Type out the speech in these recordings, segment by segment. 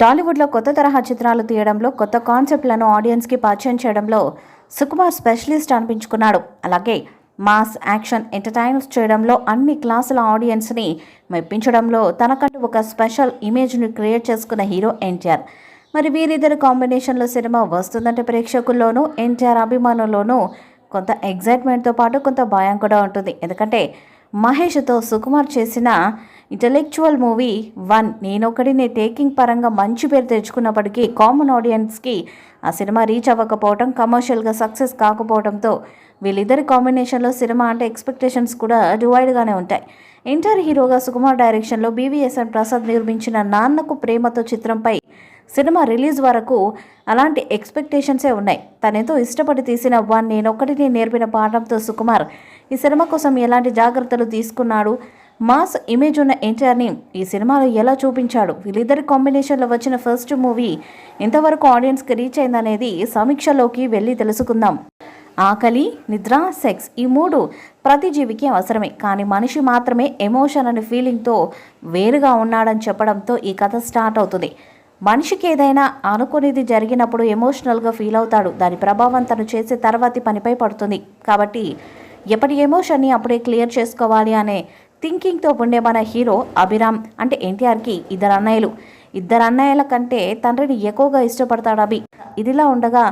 టాలీవుడ్లో కొత్త తరహా చిత్రాలు తీయడంలో, కొత్త కాన్సెప్ట్లను ఆడియన్స్కి పరిచయం చేయడంలో సుకుమార్ స్పెషలిస్ట్ అనిపించుకున్నాడు. అలాగే మాస్, యాక్షన్, ఎంటర్టైన్స్ చేయడంలో, అన్ని క్లాసుల ఆడియన్స్ని మెప్పించడంలో తనకంటూ ఒక స్పెషల్ ఇమేజ్ని క్రియేట్ చేసుకున్న హీరో ఎన్టీఆర్. మరి వీరిద్దరి కాంబినేషన్లో సినిమా వస్తుందంటే ప్రేక్షకుల్లోనూ, ఎన్టీఆర్ అభిమానుల్లోనూ కొంత ఎగ్జైట్మెంట్తో పాటు కొంత భయం కూడా ఉంటుంది. ఎందుకంటే మహేష్తో సుకుమార్ చేసిన ఇంటలెక్చువల్ మూవీ 1 నేనొకడినే టేకింగ్ పరంగా మంచి పేరు తెచ్చుకున్నప్పటికీ కామన్ ఆడియన్స్కి ఆ సినిమా రీచ్ అవ్వకపోవడం, కమర్షియల్గా సక్సెస్ కాకపోవడంతో వీళ్ళిద్దరి కాంబినేషన్లో సినిమా అంటే ఎక్స్పెక్టేషన్స్ కూడా డివైడ్గానే ఉంటాయి. ఎన్టీఆర్ హీరోగా సుకుమార్ డైరెక్షన్లో బీవీఎస్ఎన్ ప్రసాద్ నిర్మించిన నాన్నకు ప్రేమతో చిత్రంపై సినిమా రిలీజ్ వరకు అలాంటి ఎక్స్పెక్టేషన్సే ఉన్నాయి. తనెంతో ఇష్టపడి తీసిన 1 నేనొకటిని నేర్పిన పాఠంతో సుకుమార్ ఈ సినిమా కోసం ఎలాంటి జాగ్రత్తలు తీసుకున్నాడు, మాస్ ఇమేజ్ ఉన్న ఎన్టీఆర్ని ఈ సినిమాలో ఎలా చూపించాడు, వీళ్ళిద్దరి కాంబినేషన్లో వచ్చిన ఫస్ట్ మూవీ ఎంతవరకు ఆడియన్స్కి రీచ్ అయిందనేది సమీక్షలోకి వెళ్ళి తెలుసుకుందాం. ఆకలి, నిద్ర, సెక్స్ ఈ 3 ప్రతి జీవికి అవసరమే. కానీ మనిషి మాత్రమే ఎమోషన్ అనే ఫీలింగ్తో వేరుగా ఉన్నాడని చెప్పడంతో ఈ కథ స్టార్ట్ అవుతుంది. మనిషికి ఏదైనా అనుకునేది జరిగినప్పుడు ఎమోషనల్గా ఫీల్ అవుతాడు. దాని ప్రభావం తను చేసే తర్వాతి పనిపై పడుతుంది. కాబట్టి ఎప్పటి ఎమోషన్ని అప్పుడే క్లియర్ చేసుకోవాలి అనే థింకింగ్తో ఉండే మన హీరో అభిరామ్ అంటే ఎన్టీఆర్కి ఇద్దరు అన్నయ్యల కంటే తండ్రిని ఎక్కువగా ఇష్టపడతాడు అభి. ఇదిలా ఉండగా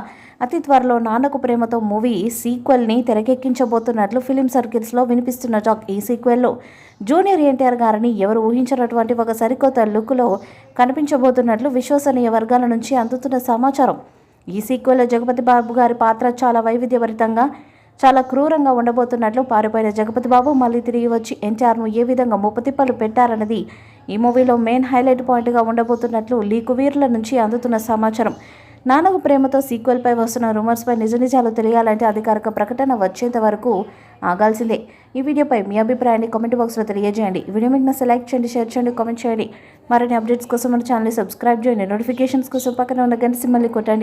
అతి త్వరలో నాన్నకు ప్రేమతో మూవీ సీక్వెల్ని తెరకెక్కించబోతున్నట్లు ఫిలిం సర్కిల్స్లో వినిపిస్తున్న టాక్. ఈ సీక్వెల్లో జూనియర్ ఎన్టీఆర్ గారిని ఎవరు ఊహించినటువంటి ఒక సరికొత్త లుక్లో కనిపించబోతున్నట్లు విశ్వసనీయ వర్గాల నుంచి అందుతున్న సమాచారం. ఈ సీక్వెల్లో జగపతి బాబు గారి పాత్ర చాలా వైవిధ్యభరితంగా, చాలా క్రూరంగా ఉండబోతున్నట్లు, పారిపోయిన జగపతి బాబు మళ్ళీ తిరిగి వచ్చి ఎన్టీఆర్ను ఏ విధంగా ముప్పతిప్పలు పెట్టారన్నది ఈ మూవీలో మెయిన్ హైలైట్ పాయింట్గా ఉండబోతున్నట్లు లీకు వీరుల నుంచి అందుతున్న సమాచారం. నాన్నకు ప్రేమతో సీక్వెల్పై వస్తున్న రూమర్స్పై నిజాలు తెలియాలంటే అధికారిక ప్రకటన వచ్చేంత వరకు ఆగాల్సిందే. ఈ వీడియోపై మీ అభిప్రాయాన్ని కామెంట్ బాక్స్లో తెలియజేయండి. ఈ వీడియో మీకు నచ్చితే లైక్ చేయండి, షేర్ చేయండి, కామెంట్ చేయండి. మరిన్ని అప్డేట్స్ కోసం మన ఛానల్ని సబ్స్క్రైబ్ చేయండి. నోటిఫికేషన్స్ కోసం పక్కన ఉన్న గంట సింబల్ని కొట్టండి.